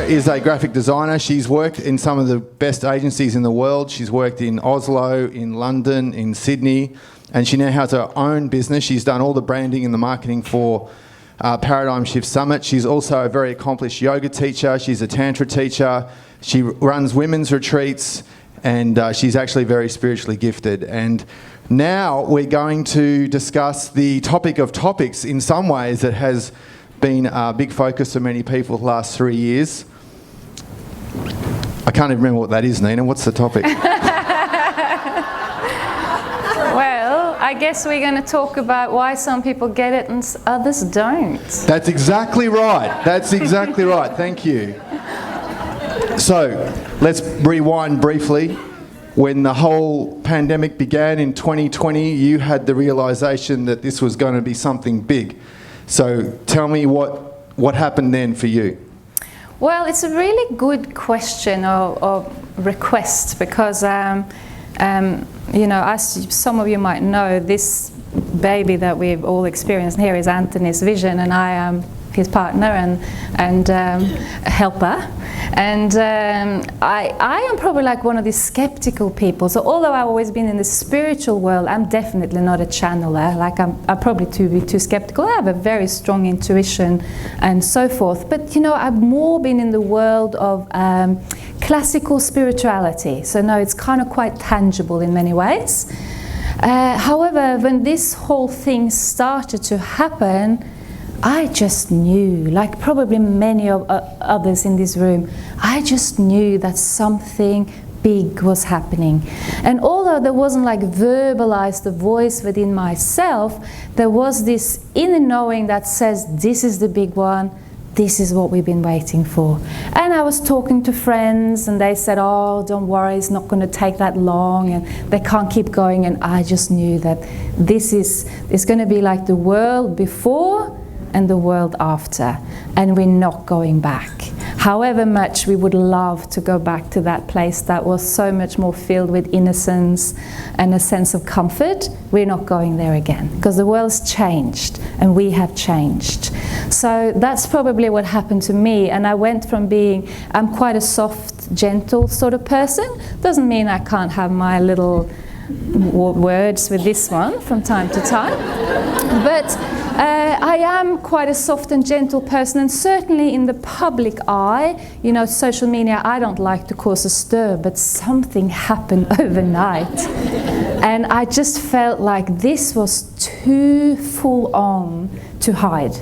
is a graphic designer. She's worked in some of the best agencies in the world. She's worked in Oslo, in London, in Sydney, and she now has her own business. She's done all the branding and the marketing for Paradigm Shift Summit. She's also a very accomplished yoga teacher. She's a Tantra teacher. She runs women's retreats, and she's actually very spiritually gifted. And now we're going to discuss the topic of topics in some ways that has been a big focus for many people the last 3 years. I can't even remember what that is, Nina. What's the topic? Well, I guess we're going to talk about why some people get it and others don't. That's exactly right. That's exactly right. Thank you. So, let's rewind briefly. When the whole pandemic began in 2020, you had the realisation that this was going to be something big. So tell me what happened then for you? Well, it's a really good question or request because, you know, as some of you might know, this baby that we've all experienced here is Anthony's vision, and I am his partner and helper. And I am probably like one of these skeptical people. So although I've always been in the spiritual world, I'm definitely not a channeler. Like I'm probably too skeptical. I have a very strong intuition and so forth. But you know, I've more been in the world of classical spirituality. So no, it's kind of quite tangible in many ways. However, when this whole thing started to happen, I just knew, like probably many of others in this room, I just knew that something big was happening. And although there wasn't like verbalized the voice within myself, there was this inner knowing that says, this is the big one, this is what we've been waiting for. And I was talking to friends and they said, oh, don't worry, it's not going to take that long, and they can't keep going. And I just knew that it's going to be like the world before and the world after, and we're not going back. However much we would love to go back to that place that was so much more filled with innocence and a sense of comfort, we're not going there again, because the world's changed and we have changed. So that's probably what happened to me, and I went from being, I'm quite a soft, gentle sort of person. Doesn't mean I can't have my little words with this one from time to time, but I am quite a soft and gentle person, and certainly in the public eye, you know, social media, I don't like to cause a stir, but something happened overnight. And I just felt like this was too full on to hide.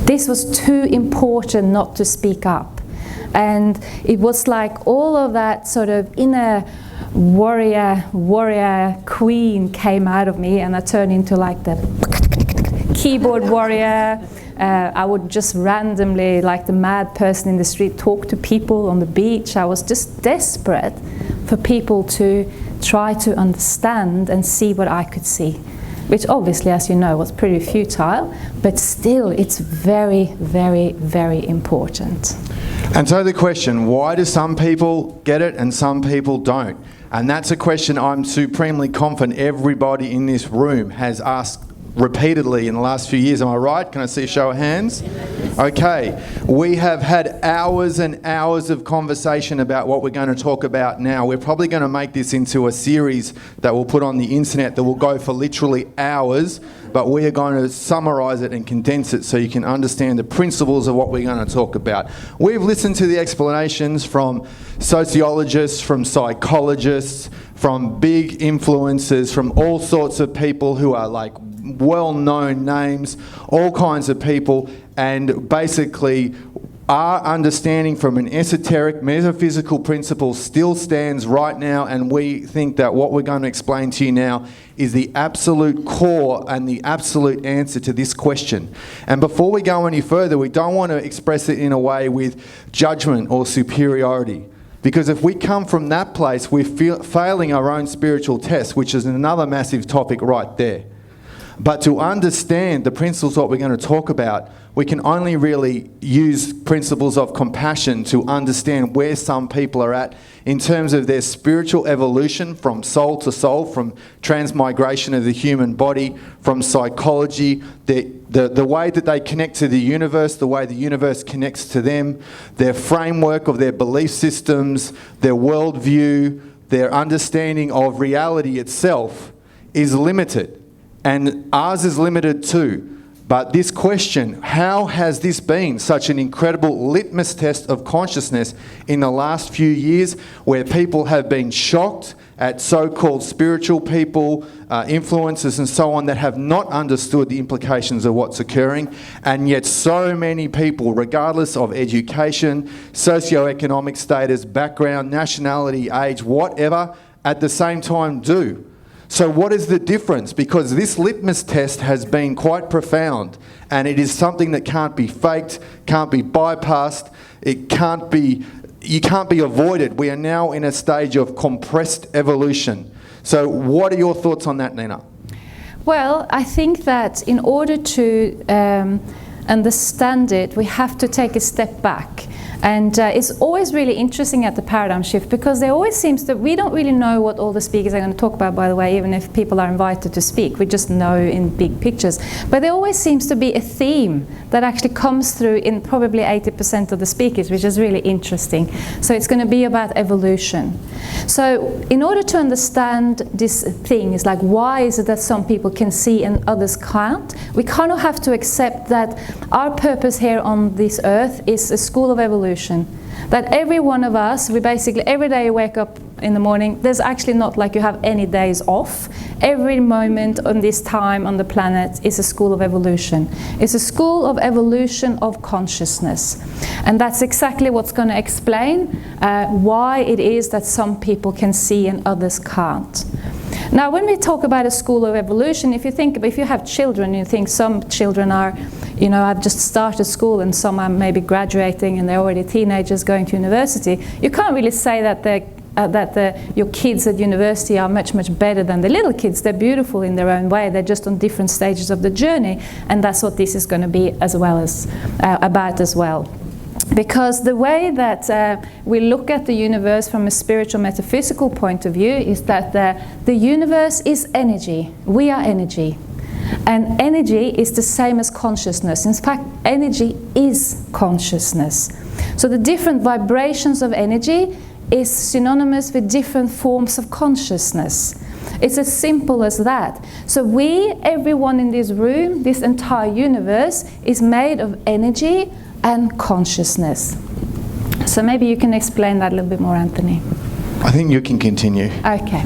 This was too important not to speak up. And it was like all of that sort of inner warrior queen came out of me, and I turned into like the keyboard warrior. I would just randomly, like the mad person in the street, talk to people on the beach. I was just desperate for people to try to understand and see what I could see, which obviously, as you know, was pretty futile, but still it's very, very, very important. And so the question, why do some people get it and some people don't? And that's a question I'm supremely confident everybody in this room has asked repeatedly in the last few years. Am I right? Can I see a show of hands? Okay. We have had hours and hours of conversation about what we're going to talk about now. We're probably going to make this into a series that we'll put on the internet that will go for literally hours, but we are going to summarize it and condense it so you can understand the principles of what we're going to talk about. We've listened to the explanations from sociologists, from psychologists, from big influencers, from all sorts of people who are like well-known names, all kinds of people, and basically our understanding from an esoteric, metaphysical principle still stands right now, and we think that what we're going to explain to you now is the absolute core and the absolute answer to this question. And before we go any further, we don't want to express it in a way with judgment or superiority. Because if we come from that place, we're failing our own spiritual test, which is another massive topic right there. But to understand the principles what we're going to talk about, we can only really use principles of compassion to understand where some people are at in terms of their spiritual evolution from soul to soul, from transmigration of the human body, from psychology, the way that they connect to the universe, the way the universe connects to them, their framework of their belief systems, their worldview, their understanding of reality itself is limited. And ours is limited too. But this question, how has this been such an incredible litmus test of consciousness in the last few years, where people have been shocked at so-called spiritual people, influencers and so on, that have not understood the implications of what's occurring, and yet so many people, regardless of education, socioeconomic status, background, nationality, age, whatever, at the same time do. So what is the difference? Because this litmus test has been quite profound, and it is something that can't be faked, can't be bypassed, you can't be avoided. We are now in a stage of compressed evolution. So what are your thoughts on that, Nina? Well, I think that in order to understand it, we have to take a step back. And it's always really interesting at the paradigm shift, because there always seems that we don't really know what all the speakers are going to talk about, by the way, even if people are invited to speak. We just know in big pictures. But there always seems to be a theme that actually comes through in probably 80% of the speakers, which is really interesting. So it's going to be about evolution. So in order to understand this thing, is like, why is it that some people can see and others can't? We kind of have to accept that our purpose here on this earth is a school of evolution. That every one of us, we basically, every day you wake up in the morning, there's actually not like you have any days off. Every moment on this time on the planet is a school of evolution. It's a school of evolution of consciousness. And that's exactly what's going to explain why it is that some people can see and others can't. Now, when we talk about a school of evolution, if you have children, you think some children are, you know, I've just started school, and some are maybe graduating and they're already teenagers going to university. You can't really say that your kids at university are much better than the little kids. They're beautiful in their own way. They're just on different stages of the journey, and that's what this is going to be as well as about as well. Because the way that we look at the universe from a spiritual metaphysical point of view is that the universe is energy. We are energy. And energy is the same as consciousness. In fact, energy is consciousness. So the different vibrations of energy is synonymous with different forms of consciousness. It's as simple as that. So everyone in this room, this entire universe, is made of energy and consciousness. So maybe you can explain that a little bit more, Anthony. I think you can continue. Okay.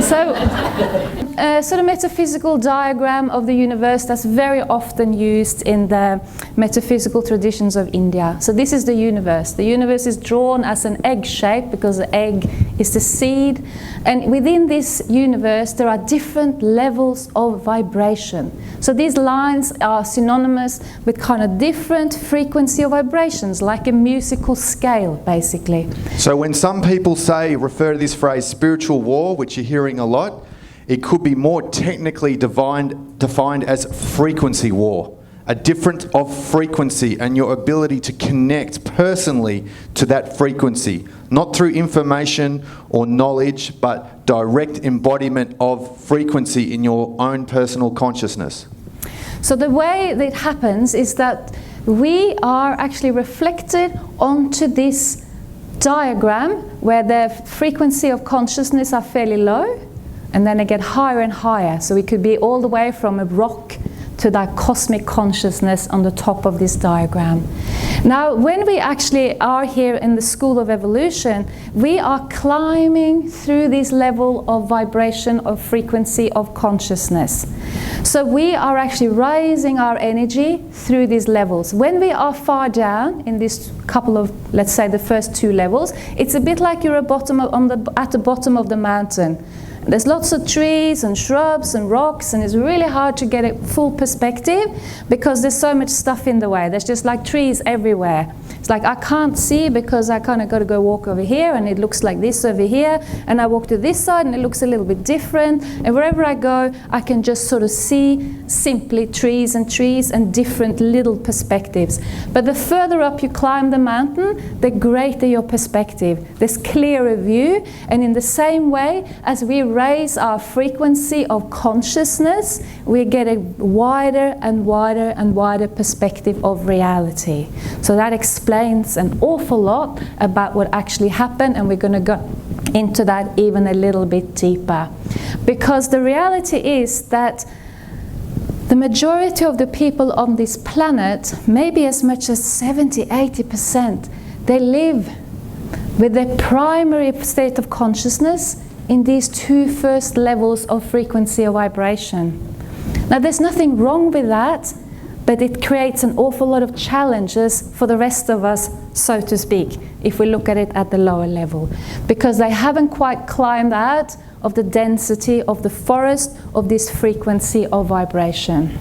So the metaphysical diagram of the universe that's very often used in the metaphysical traditions of India. So this is the universe. The universe is drawn as an egg shape because the egg is the seed. And within this universe there are different levels of vibration. So these lines are synonymous with kind of different frequency of vibrations, like a musical scale, basically. So when some people refer to this phrase spiritual war, which you're hearing a lot, it could be more technically defined as frequency war. A difference of frequency and your ability to connect personally to that frequency. Not through information or knowledge, but direct embodiment of frequency in your own personal consciousness. So the way that it happens is that we are actually reflected onto this diagram where the frequency of consciousness are fairly low, and then they get higher and higher. So it could be all the way from a rock to that cosmic consciousness on the top of this diagram. Now, when we actually are here in the School of Evolution, we are climbing through this level of vibration, of frequency, of consciousness. So we are actually raising our energy through these levels. When we are far down in this couple of, let's say, the first two levels, it's a bit like you're at the bottom of the mountain. There's lots of trees and shrubs and rocks, and it's really hard to get a full perspective because there's so much stuff in the way. There's just like trees everywhere. It's like I can't see because I kind of got to go walk over here and it looks like this over here, and I walk to this side and it looks a little bit different, and wherever I go I can just sort of see simply trees and different little perspectives. But the further up you climb the mountain, the greater your perspective. There's clearer view, and in the same way as we raise our frequency of consciousness, we get a wider and wider and wider perspective of reality. So that explains an awful lot about what actually happened, and we're going to go into that even a little bit deeper. Because the reality is that the majority of the people on this planet, maybe as much as 70–80%, they live with their primary state of consciousness in these two first levels of frequency or vibration. Now there's nothing wrong with that, but it creates an awful lot of challenges for the rest of us, so to speak, if we look at it at the lower level, because they haven't quite climbed out of the density of the forest of this frequency of vibration.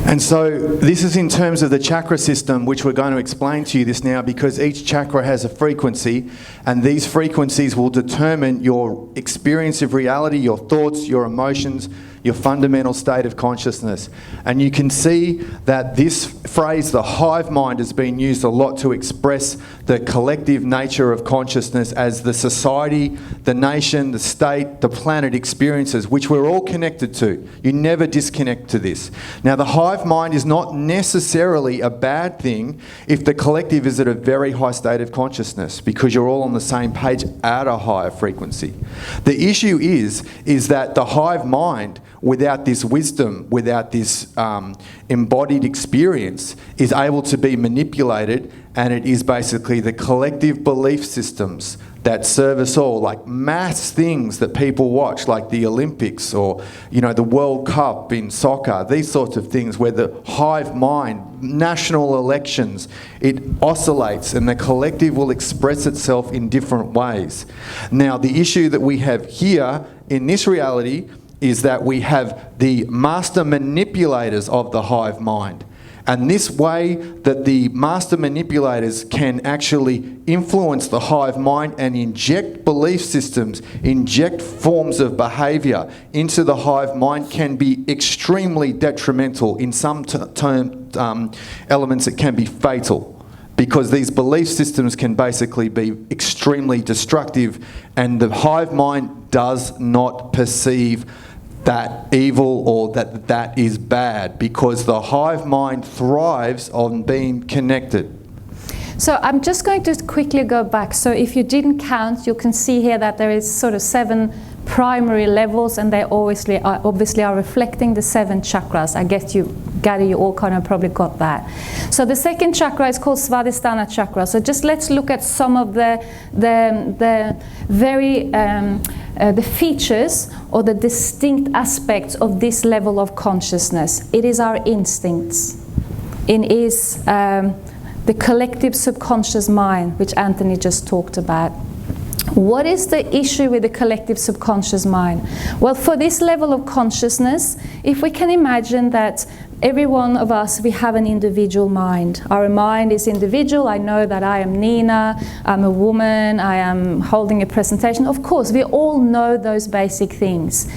And so this is in terms of the chakra system, which we're going to explain to you this now, because each chakra has a frequency, and these frequencies will determine your experience of reality, your thoughts, your emotions, your fundamental state of consciousness. And you can see that this phrase, the hive mind, has been used a lot to express the collective nature of consciousness as the society, the nation, the state, the planet experiences, which we're all connected to. You never disconnect to this. Now, the hive mind is not necessarily a bad thing if the collective is at a very high state of consciousness, because you're all on the same page at a higher frequency. The issue is that the hive mind, without this wisdom, without this embodied experience, is able to be manipulated, and it is basically the collective belief systems that serve us all, like mass things that people watch, like the Olympics or, you know, the World Cup in soccer, these sorts of things where the hive mind, national elections, it oscillates and the collective will express itself in different ways. Now, the issue that we have here in this reality is that we have the master manipulators of the hive mind. And this way that the master manipulators can actually influence the hive mind and inject belief systems, inject forms of behavior into the hive mind can be extremely detrimental. In some elements it can be fatal, because these belief systems can basically be extremely destructive, and the hive mind does not perceive that evil or that is bad, because the hive mind thrives on being connected. So I'm just going to quickly go back. So if you didn't count, you can see here that there is sort of 7 primary levels, and they obviously are reflecting the 7 chakras. I guess you all kind of probably got that. So the second chakra is called Svadhisthana chakra. So just let's look at some of the features or the distinct aspects of this level of consciousness. It is our instincts. It is the collective subconscious mind, which Anthony just talked about. What is the issue with the collective subconscious mind? Well, for this level of consciousness, if we can imagine that every one of us, we have an individual mind. Our mind is individual. I know that I am Nina, I'm a woman, I am holding a presentation. Of course, we all know those basic things.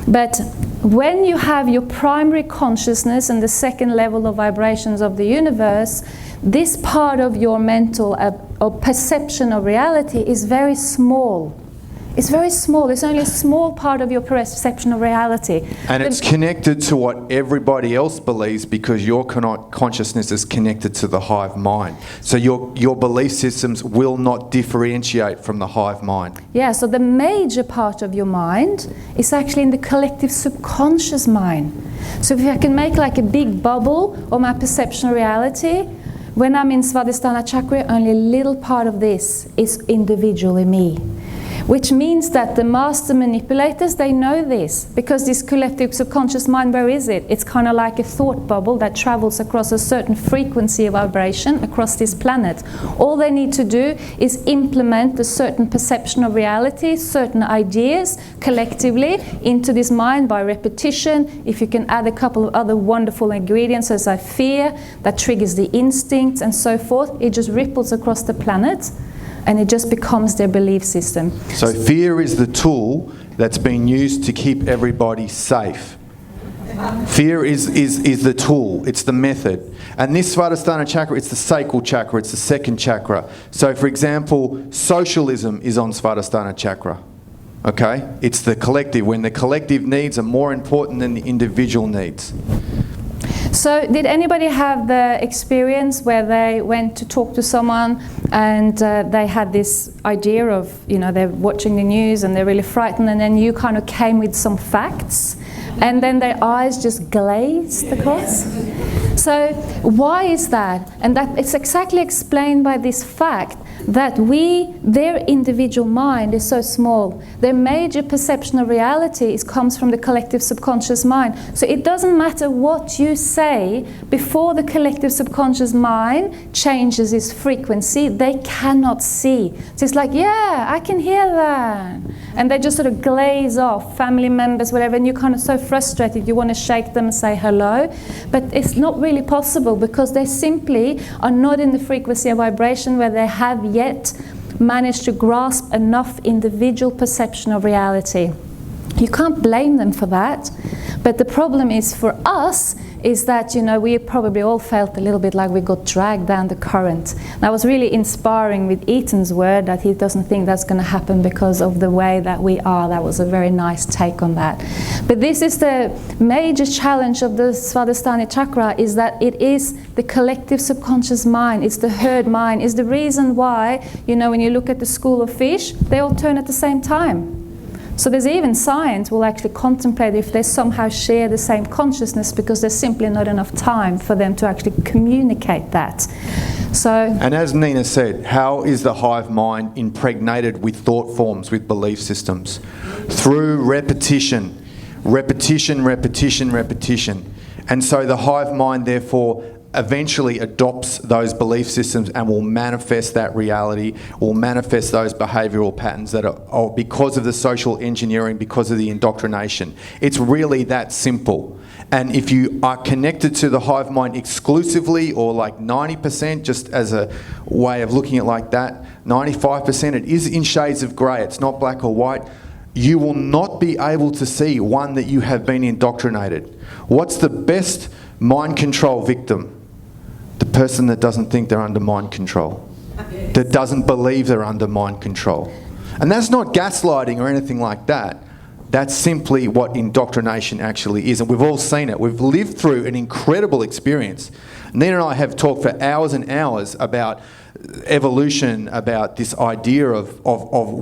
But when you have your primary consciousness and the second level of vibrations of the universe, this part of your mental or perception of reality is very small. It's very small. It's only a small part of your perception of reality. And it's connected to what everybody else believes, because your consciousness is connected to the hive mind. So your belief systems will not differentiate from the hive mind. Yeah, so the major part of your mind is actually in the collective subconscious mind. So if I can make like a big bubble of my perception of reality, when I'm in Svadhisthana chakra, only a little part of this is individually me. Which means that the master manipulators, they know this, because this collective subconscious mind, where is it? It's kind of like a thought bubble that travels across a certain frequency of vibration across this planet. All they need to do is implement a certain perception of reality, certain ideas collectively into this mind by repetition. If you can add a couple of other wonderful ingredients, as I fear, that triggers the instincts and so forth, it just ripples across the planet. And it just becomes their belief system. So fear is the tool that's been used to keep everybody safe. Fear is the tool, it's the method. And this Svadhisthana chakra, it's the sacral chakra, it's the second chakra. So for example, socialism is on Svadhisthana chakra. Okay? It's the collective, when the collective needs are more important than the individual needs. So did anybody have the experience where they went to talk to someone and they had this idea of, you know, they're watching the news and they're really frightened, and then you kind of came with some facts and then their eyes just glazed across? So why is that? And that it's exactly explained by this fact that their individual mind is so small. Their major perception of reality comes from the collective subconscious mind. So it doesn't matter what you say, before the collective subconscious mind changes its frequency, they cannot see. So it's like, yeah, I can hear that. And they just sort of glaze off, family members, whatever, and you're kind of so frustrated, you want to shake them and say hello. But it's not really possible, because they simply are not in the frequency of vibration where they have yet managed to grasp enough individual perception of reality. You can't blame them for that. But the problem is for us is that, you know, we probably all felt a little bit like we got dragged down the current. And I was really inspiring with Ethan's word that he doesn't think that's going to happen because of the way that we are. That was a very nice take on that. But this is the major challenge of the Svadhisthana chakra, is that it is the collective subconscious mind, it's the herd mind, is the reason why, you know, when you look at the school of fish, they all turn at the same time. So there's even science will actually contemplate if they somehow share the same consciousness, because there's simply not enough time for them to actually communicate that. So, and as Nina said, how is the hive mind impregnated with thought forms, with belief systems? Through repetition. Repetition, repetition, repetition. And so the hive mind therefore eventually adopts those belief systems and will manifest that reality, will manifest those behavioural patterns that are because of the social engineering, because of the indoctrination. It's really that simple. And if you are connected to the hive mind exclusively, or like 90%, just as a way of looking at it like that, 95%, it is in shades of grey, it's not black or white, you will not be able to see one that you have been indoctrinated. What's the best mind control victim? The person that doesn't think they're under mind control, that doesn't believe they're under mind control. And that's not gaslighting or anything like that. That's simply what indoctrination actually is. And we've all seen it. We've lived through an incredible experience. Nina and I have talked for hours and hours about evolution, about this idea of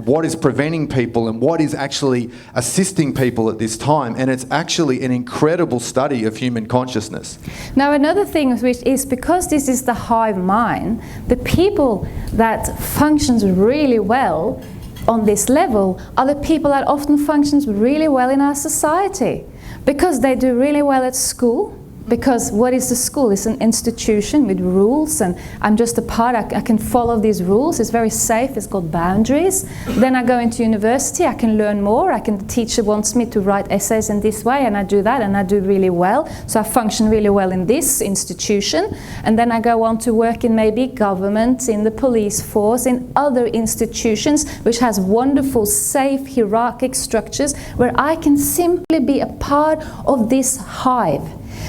what is preventing people and what is actually assisting people at this time. And it's actually an incredible study of human consciousness. Now another thing which is, because this is the hive mind, the people that functions really well on this level are the people that often functions really well in our society, because they do really well at school. Because what is the school? It's an institution with rules, and I'm just a part. I can follow these rules. It's very safe. It's got boundaries. Then I go into university. I can learn more. The teacher wants me to write essays in this way, and I do that, and I do really well. So I function really well in this institution. And then I go on to work in maybe government, in the police force, in other institutions, which has wonderful, safe, hierarchic structures, where I can simply be a part of this hive.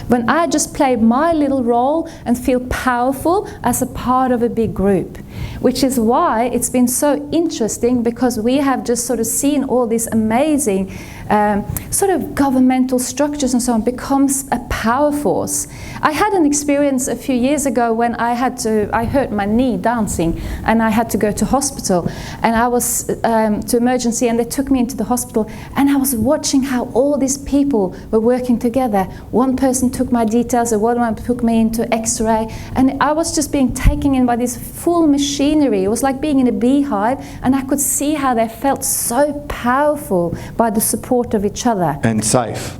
When I just play my little role and feel powerful as a part of a big group. Which is why it's been so interesting, because we have just sort of seen all these amazing sort of governmental structures and so on becomes a power force. I had an experience a few years ago when I hurt my knee dancing, and I had to go to hospital, and I was to emergency, and they took me into the hospital, and I was watching how all these people were working together. One person took my details, and one took me into X-ray, and I was just being taken in by this full machine scenery. It was like being in a beehive, and I could see how they felt so powerful by the support of each other. And safe.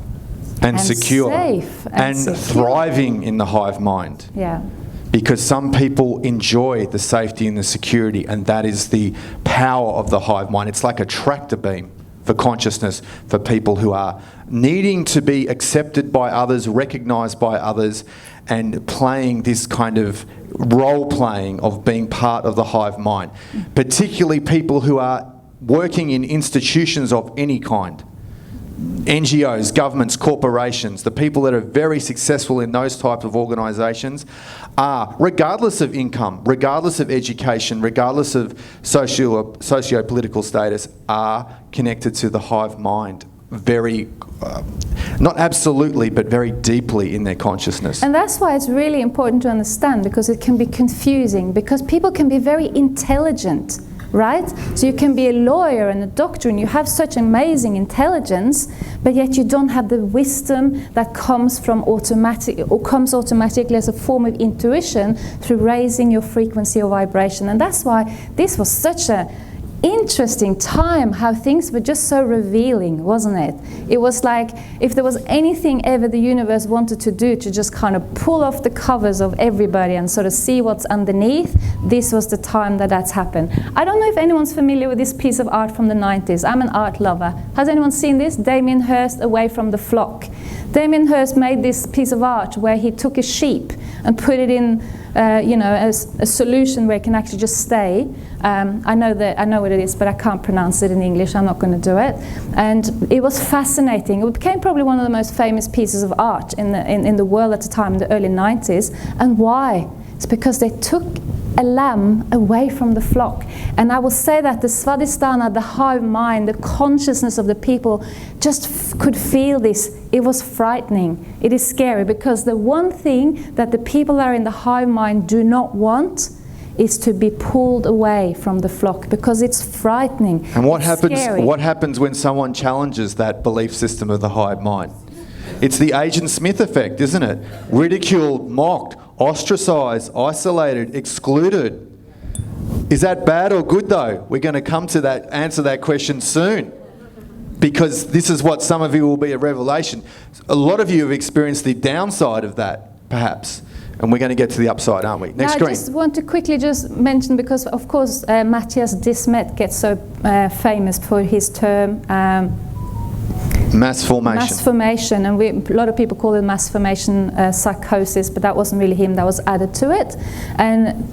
And secure. Safe. And thriving in the hive mind. Yeah. Because some people enjoy the safety and the security, and that is the power of the hive mind. It's like a tractor beam for consciousness for people who are needing to be accepted by others, recognised by others, and playing this kind of role-playing of being part of the hive mind. Particularly people who are working in institutions of any kind. NGOs, governments, corporations, the people that are very successful in those types of organisations are, regardless of income, regardless of education, regardless of socio-political status, are connected to the hive mind very, not absolutely, but very deeply in their consciousness. And that's why it's really important to understand, because it can be confusing, because people can be very intelligent. Right? So you can be a lawyer and a doctor and you have such amazing intelligence, but yet you don't have the wisdom that comes from automatically as a form of intuition through raising your frequency or vibration. And that's why this was such a interesting time, how things were just so revealing, wasn't it? It was like if there was anything ever the universe wanted to do to just kind of pull off the covers of everybody and sort of see what's underneath, this was the time that that's happened. I don't know if anyone's familiar with this piece of art from the 90s. I'm an art lover. Has anyone seen this? Damien Hirst, Away from the Flock. Damien Hirst made this piece of art where he took a sheep and put it in as a solution where it can actually just stay. I know what it is, but I can't pronounce it in English. I'm not going to do it. And it was fascinating. It became probably one of the most famous pieces of art in the world at the time, in the early 90s. And why? It's because they took a lamb away from the flock. And I will say that the Svadhisthana, the hive mind, the consciousness of the people just could feel this. It was frightening. It is scary, because the one thing that the people that are in the hive mind do not want is to be pulled away from the flock, because it's frightening. And what happens? Scary. What happens when someone challenges that belief system of the hive mind? It's the Agent Smith effect, isn't it? Ridiculed, mocked, ostracised, isolated, excluded. Is that bad or good though? We're going to come to that, answer that question soon, because this is what some of you will be a revelation. A lot of you have experienced the downside of that, perhaps. And we're going to get to the upside, aren't we? Next screen. I just want to quickly just mention, because of course Matthias Dismet gets so famous for his term mass formation. Mass formation, and a lot of people call it mass formation psychosis, but that wasn't really him, that was added to it. And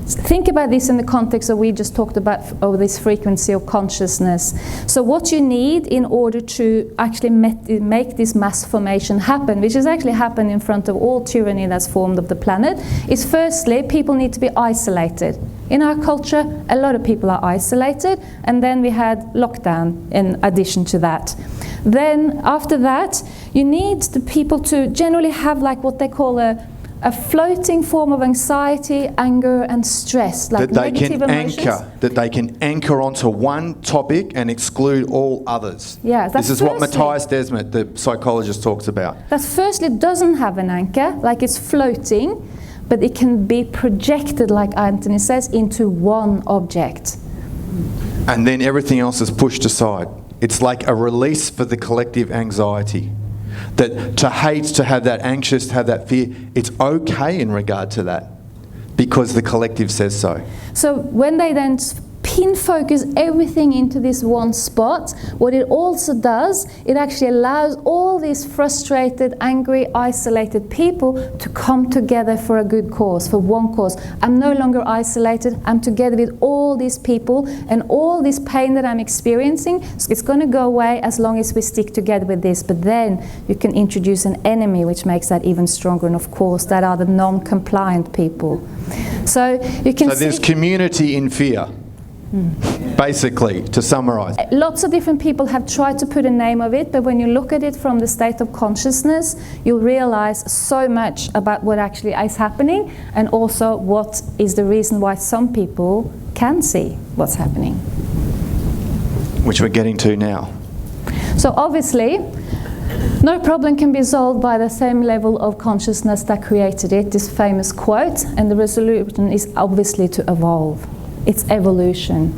think about this in the context of we just talked about this frequency of consciousness. So what you need in order to actually make this mass formation happen, which has actually happened in front of all tyranny that's formed of the planet, is firstly, people need to be isolated. In our culture, a lot of people are isolated, and then we had lockdown in addition to that. Then after that, you need the people to generally have like what they call a floating form of anxiety, anger and stress, like negative emotions. That they can anchor onto one topic and exclude all others. Yeah, this is what Matthias Desmet, the psychologist, talks about. That firstly doesn't have an anchor, like it's floating, but it can be projected, like Anthony says, into one object. And then everything else is pushed aside. It's like a release for the collective anxiety. That to hate, to have that anxious, to have that fear, it's okay in regard to that, because the collective says so. So when they then pin focus everything into this one spot, what it also does, it actually allows all these frustrated, angry, isolated people to come together for a good cause, for one cause. I'm no longer isolated, I'm together with all these people, and all this pain that I'm experiencing, it's going to go away as long as we stick together with this. But then you can introduce an enemy, which makes that even stronger, and of course that are the non-compliant people. So you can see there's community in fear. Basically, to summarize. Lots of different people have tried to put a name of it, but when you look at it from the state of consciousness, you'll realize so much about what actually is happening, and also what is the reason why some people can see what's happening. Which we're getting to now. So obviously, No problem can be solved by the same level of consciousness that created it, this famous quote, and the resolution is obviously to evolve. It's evolution.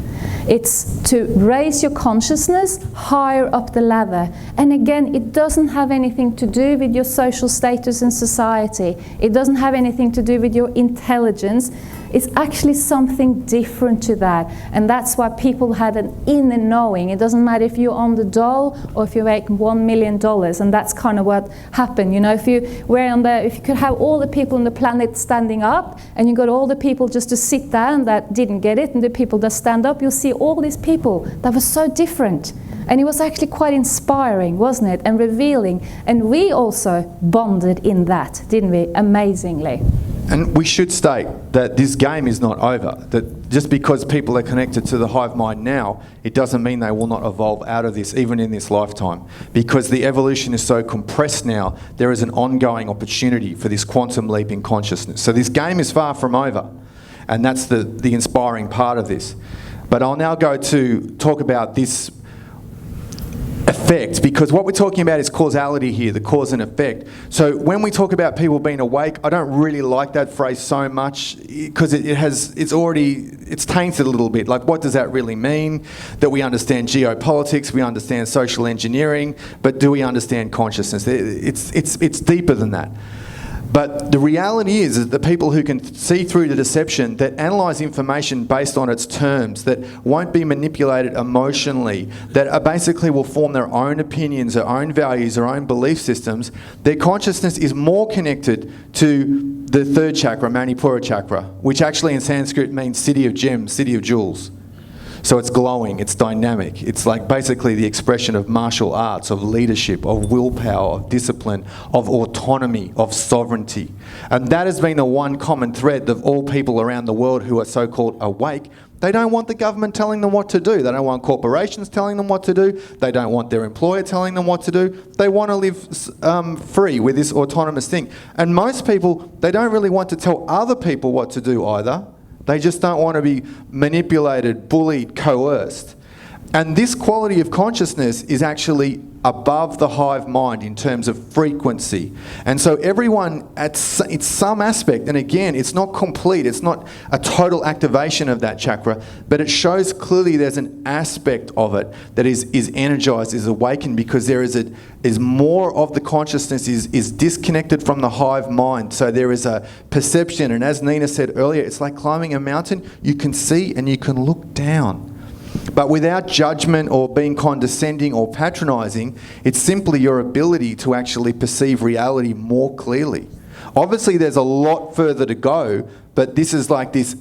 It's to raise your consciousness higher up the ladder. And again, it doesn't have anything to do with your social status in society. It doesn't have anything to do with your intelligence. It's actually something different to that. And that's why people had an inner knowing. It doesn't matter if you're on the dole or if you make $1 million. And that's kind of what happened. You know, if you could have all the people on the planet standing up and you got all the people just to sit down that didn't get it and the people that stand up, you'll see all these people that were so different. And it was actually quite inspiring, wasn't it? And revealing. And we also bonded in that, didn't we? Amazingly. And we should state that this game is not over. That just because people are connected to the hive mind now, it doesn't mean they will not evolve out of this, even in this lifetime. Because the evolution is so compressed now, there is an ongoing opportunity for this quantum leap in consciousness. So this game is far from over. And that's the inspiring part of this. But I'll now go to talk about this effect, because what we're talking about is causality here, the cause and effect. So when we talk about people being awake, I don't really like that phrase so much because it's tainted a little bit. Like, what does that really mean? That we understand geopolitics, we understand social engineering, but do we understand consciousness? It's deeper than that. But the reality is that the people who can see through the deception, that analyse information based on its terms, that won't be manipulated emotionally, that basically will form their own opinions, their own values, their own belief systems, their consciousness is more connected to the third chakra, Manipura chakra, which actually in Sanskrit means city of gems, city of jewels. So it's glowing, it's dynamic. It's like basically the expression of martial arts, of leadership, of willpower, of discipline, of autonomy, of sovereignty. And that has been the one common thread of all people around the world who are so-called awake. They don't want the government telling them what to do. They don't want corporations telling them what to do. They don't want their employer telling them what to do. They want to live free with this autonomous thing. And most people, they don't really want to tell other people what to do either. They just don't want to be manipulated, bullied, coerced. And this quality of consciousness is actually above the hive mind in terms of frequency. And so everyone, it's some aspect, and again, it's not complete, it's not a total activation of that chakra, but it shows clearly there's an aspect of it that is energized, is awakened, because there is more of the consciousness is disconnected from the hive mind. So there is a perception, and as Nina said earlier, it's like climbing a mountain. You can see and you can look down. But without judgment or being condescending or patronising, it's simply your ability to actually perceive reality more clearly. Obviously, there's a lot further to go, but this is like this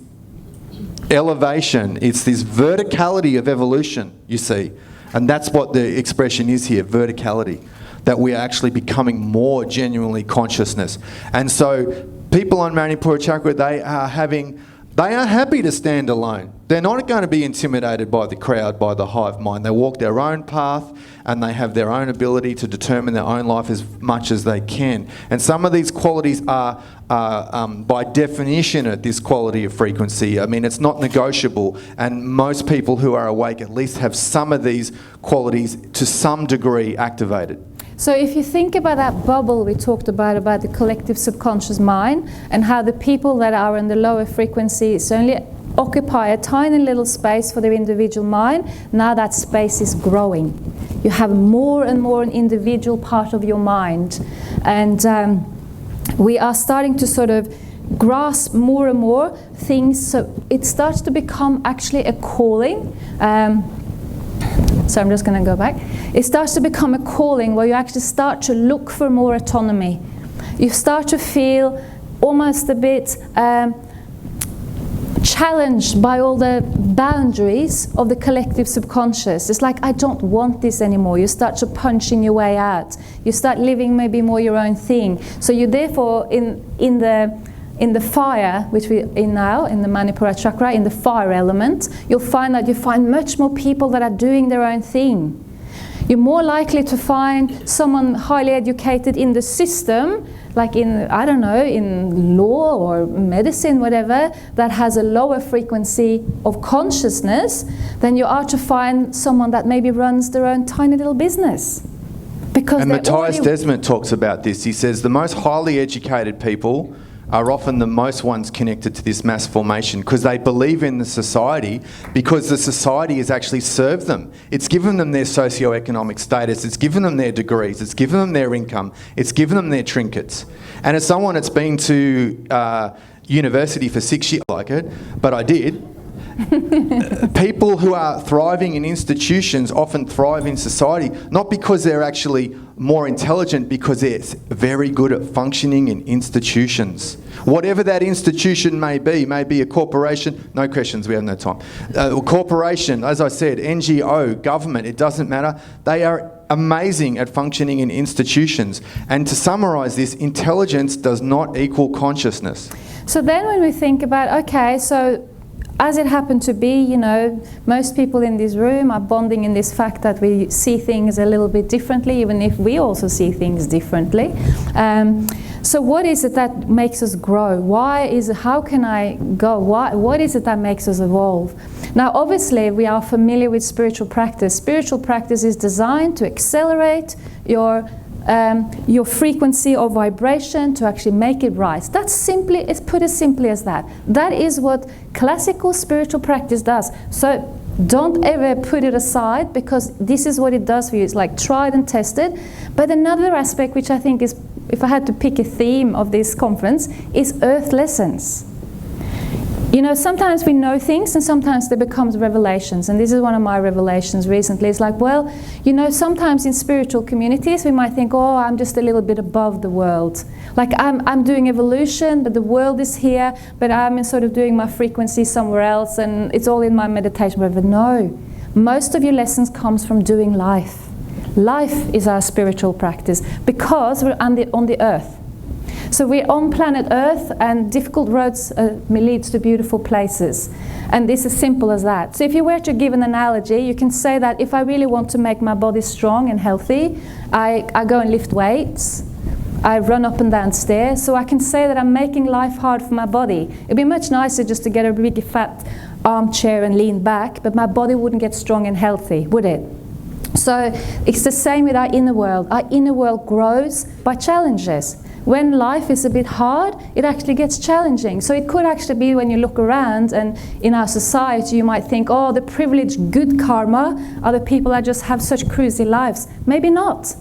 elevation. It's this verticality of evolution, you see. And that's what the expression is here, verticality. That we are actually becoming more genuinely consciousness. And so people on Manipura Chakra, they are happy to stand alone. They're not going to be intimidated by the crowd, by the hive mind. They walk their own path and they have their own ability to determine their own life as much as they can. And some of these qualities are by definition at this quality of frequency. I mean, it's not negotiable. And most people who are awake at least have some of these qualities to some degree activated. So if you think about that bubble we talked about the collective subconscious mind, and how the people that are in the lower frequencies only occupy a tiny little space for their individual mind, now that space is growing. You have more and more an individual part of your mind. And we are starting to sort of grasp more and more things, so it starts to become actually a calling. So I'm just going to go back. It starts to become a calling where you actually start to look for more autonomy. You start to feel almost a bit challenged by all the boundaries of the collective subconscious. It's like, I don't want this anymore. You start to punching your way out. You start living maybe more your own thing. So you therefore, in the fire, which we're in now, in the Manipura chakra, in the fire element, you'll find that you find much more people that are doing their own thing. You're more likely to find someone highly educated in the system, like in, I don't know, in law or medicine, whatever, that has a lower frequency of consciousness than you are to find someone that maybe runs their own tiny little business. Because And they're Matthias already- Desmond talks about this. He says the most highly educated people are often the most ones connected to this mass formation because they believe in the society, because the society has actually served them. It's given them their socio-economic status, it's given them their degrees, it's given them their income, it's given them their trinkets. And as someone that's been to university for 6 years, like it, but I did, people who are thriving in institutions often thrive in society, not because they're actually more intelligent, because they're very good at functioning in institutions. Whatever that institution may be a corporation, no questions, we have no time. Corporation, as I said, NGO, government, it doesn't matter. They are amazing at functioning in institutions. And to summarise this, intelligence does not equal consciousness. So then when we think about, okay, so as it happened to be, you know, most people in this room are bonding in this fact that we see things a little bit differently, even if we also see things differently. So what is it that makes us grow? How can I go? What is it that makes us evolve? Now, obviously, we are familiar with spiritual practice. Spiritual practice is designed to accelerate your frequency or vibration, to actually make it rise. It's put as simply as that. That is what classical spiritual practice does. So don't ever put it aside, because this is what it does for you. It's like tried and tested. But another aspect, which I think is, if I had to pick a theme of this conference, is earth lessons. You know, sometimes we know things and sometimes they become revelations. And this is one of my revelations recently. It's like, well, you know, sometimes in spiritual communities we might think, oh, I'm just a little bit above the world. Like I'm doing evolution, but the world is here, but I'm sort of doing my frequency somewhere else, and it's all in my meditation. But no, most of your lessons comes from doing life. Life is our spiritual practice, because we're on the earth. So we're on planet Earth, and difficult roads leads to beautiful places. And this is simple as that. So if you were to give an analogy, you can say that if I really want to make my body strong and healthy, I go and lift weights, I run up and down stairs. So I can say that I'm making life hard for my body. It'd be much nicer just to get a big fat armchair and lean back, but my body wouldn't get strong and healthy, would it? So it's the same with our inner world. Our inner world grows by challenges. When life is a bit hard, it actually gets challenging. So it could actually be, when you look around and in our society, you might think, oh, the privileged good karma are the people that just have such cruisy lives. Maybe not.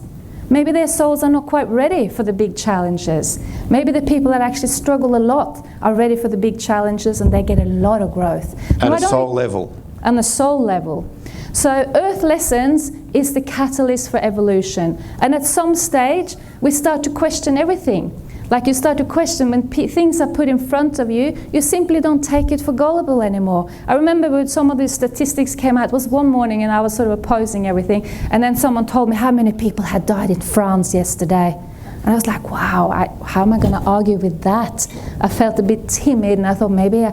Maybe their souls are not quite ready for the big challenges. Maybe the people that actually struggle a lot are ready for the big challenges, and they get a lot of growth. At a soul level. On a soul level. So Earth Lessons is the catalyst for evolution. And at some stage, we start to question everything. Like you start to question when things are put in front of you, you simply don't take it for gullible anymore. I remember when some of these statistics came out, it was one morning and I was sort of opposing everything, and then someone told me how many people had died in France yesterday. And I was like, wow, how am I going to argue with that? I felt a bit timid, and I thought maybe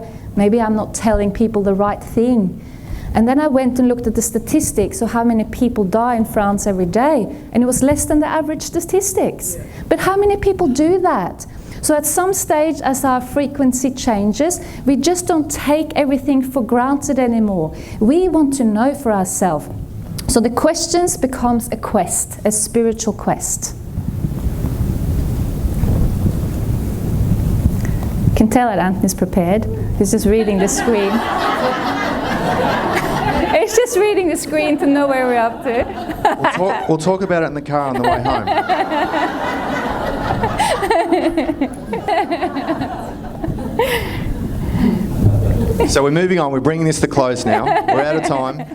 I'm not telling people the right thing. And then I went and looked at the statistics of how many people die in France every day, and it was less than the average statistics. Yeah. But how many people do that? So at some stage, as our frequency changes, we just don't take everything for granted anymore. We want to know for ourselves. So the questions becomes a quest, a spiritual quest. You can tell that Anthony's prepared. He's just reading the screen. It's just reading the screen to know where we're up to. We'll talk about it in the car on the way home. So we're moving on. We're bringing this to close now. We're out of time.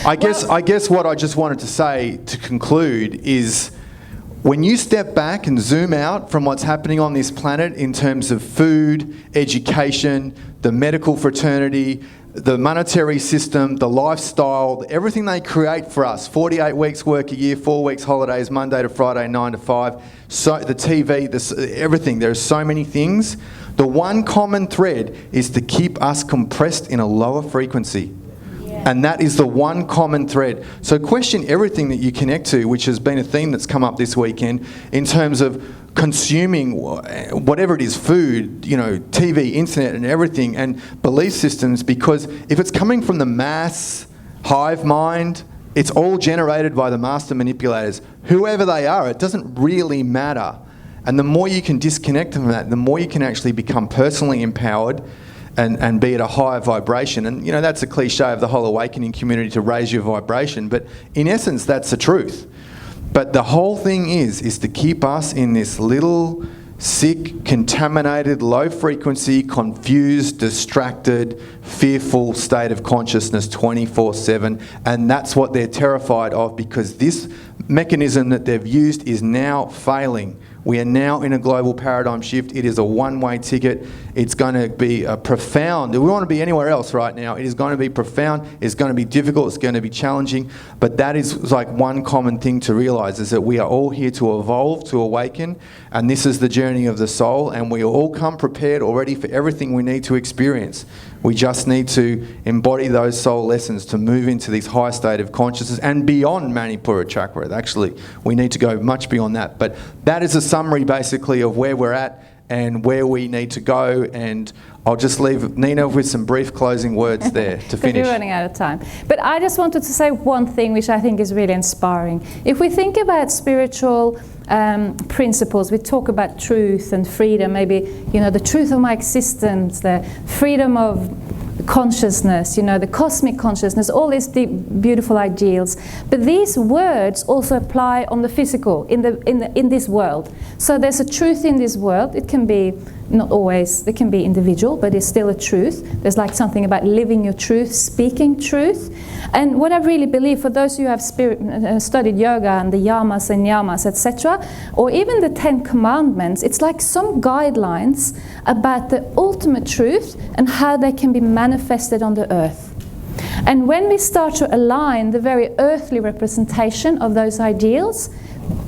I guess what I just wanted to say to conclude is, when you step back and zoom out from what's happening on this planet in terms of food, education, the medical fraternity, the monetary system, the lifestyle, everything they create for us, 48 weeks work a year, 4 weeks holidays, Monday to Friday, 9 to 5, so the TV, everything, there's so many things. The one common thread is to keep us compressed in a lower frequency. And that is the one common thread. So question everything that you connect to, which has been a theme that's come up this weekend, in terms of consuming whatever it is, food, you know, TV, internet and everything, and belief systems, because if it's coming from the mass hive mind, It's all generated by the master manipulators. Whoever they are, it doesn't really matter. And the more you can disconnect from that, the more you can actually become personally empowered and be at a higher vibration. And, you know, that's a cliche of the whole awakening community, to raise your vibration. But in essence, that's the truth. But the whole thing is to keep us in this little sick, contaminated, low frequency, confused, distracted, fearful state of consciousness 24/7. And that's what they're terrified of, because this mechanism that they've used is now failing. We are now in a global paradigm shift. It is a one-way ticket. It's going to be a profound, we want to be anywhere else right now. It is going to be profound. It's going to be difficult. It's going to be challenging. But that is like one common thing to realize, is that we are all here to evolve, to awaken. And this is the journey of the soul. And we all come prepared already for everything we need to experience. We just need to embody those soul lessons to move into this high state of consciousness and beyond Manipura chakra. Actually, we need to go much beyond that. But that is a summary basically of where we're at and where we need to go. And I'll just leave Nina with some brief closing words there to finish. We're running out of time. But I just wanted to say one thing which I think is really inspiring. If we think about spiritual principles, we talk about truth and freedom, maybe, you know, the truth of my existence, the freedom of consciousness, you know, the cosmic consciousness, all these deep, beautiful ideals. But these words also apply on the physical, in this world. So there's a truth in this world. It can be not always, it can be individual, but it's still a truth. There's like something about living your truth, speaking truth. And what I really believe, for those who have studied yoga and the yamas and yamas, etc., or even the 10 commandments, it's like some guidelines about the ultimate truth and how they can be manifested on the earth. And when we start to align the very earthly representation of those ideals,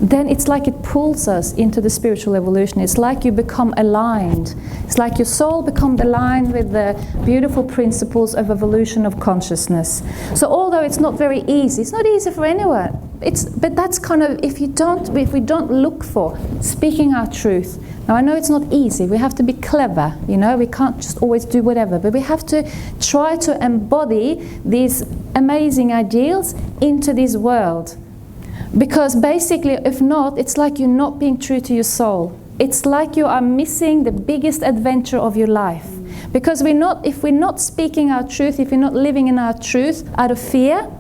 then it's like it pulls us into the spiritual evolution. It's like you become aligned. It's like your soul becomes aligned with the beautiful principles of evolution of consciousness. So although it's not very easy, it's not easy for anyone. But that's kind of, if we don't look for speaking our truth. Now I know it's not easy. We have to be clever, you know. We can't just always do whatever. But we have to try to embody these amazing ideals into this world. Because basically, if not, it's like you're not being true to your soul. It's like you are missing the biggest adventure of your life. Because if we're not speaking our truth, if we're not living in our truth out of fear,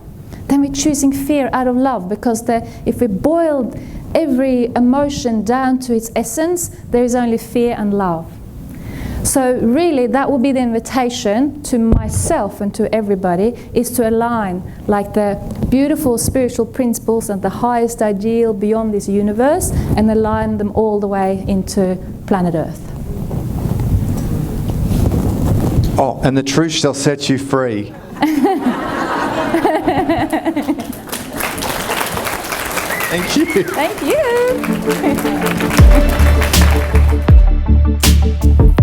then we're choosing fear out of love. Because if we boiled every emotion down to its essence, there is only fear and love. So really, that will be the invitation to myself and to everybody, is to align like the beautiful spiritual principles and the highest ideal beyond this universe, and align them all the way into planet Earth. Oh, and the truth shall set you free. Thank you. Thank you.